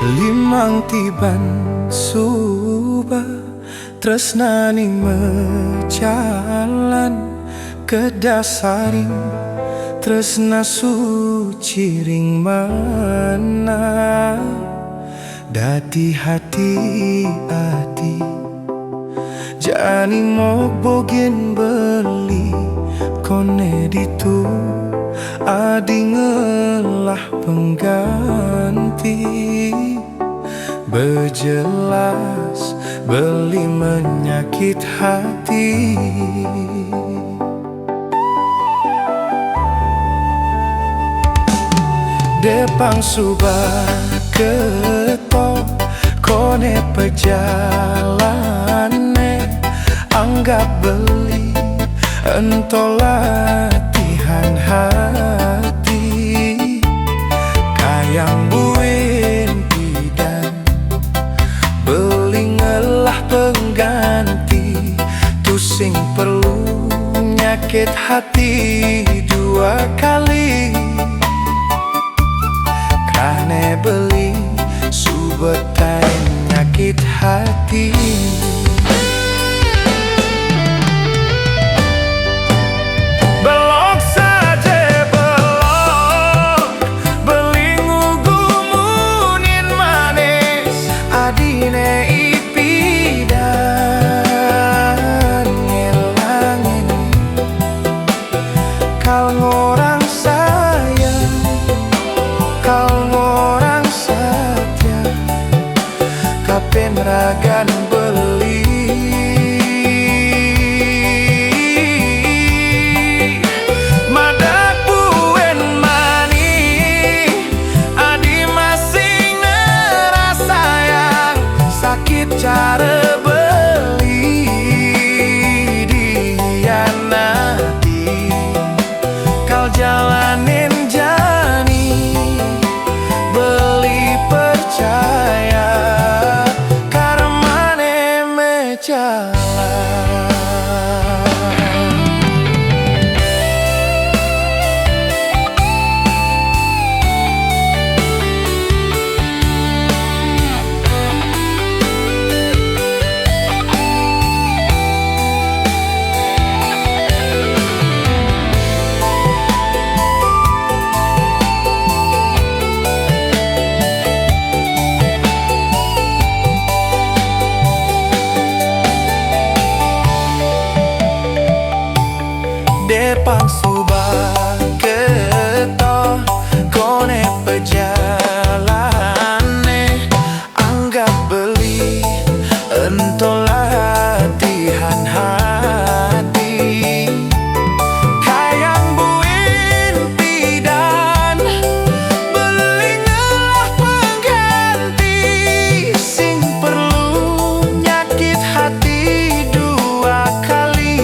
Limang tiban suba tresnani mejalan kedasaring tresna suci ring mana dadi hati-hati jani mogbogen beli kone ditu adi ngelah pengganti berjelas beli menyakit hati. Depang subah ketok kone pejalane anggap beli ento latihan hati kayang buin bidan beli ngelah pengganti tusing perlu nyakit hati dua kali karena beli subetain nyakit hati. Ragan beli madak buen mani adi masing ngerasa yang sakit cara beli dihianati kau jalanin jani beli percaya Depang subah ketok kone pejalane anggap beli ento latihan hati kayang buin pidan beli ngelah pengganti sing perlu nyakit hati dua kali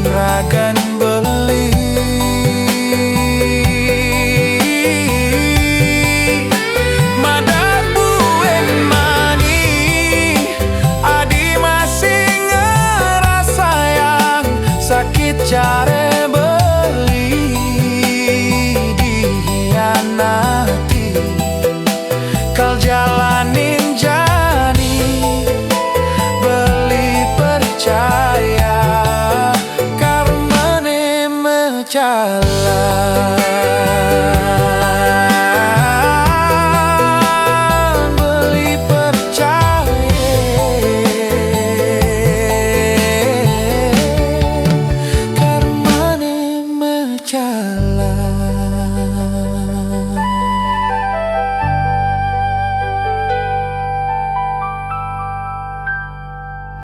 ragan beli madak buen mani adi masing ngerasa yang sakit cara beli dihianati kal jalanin jani beli percaya jalan.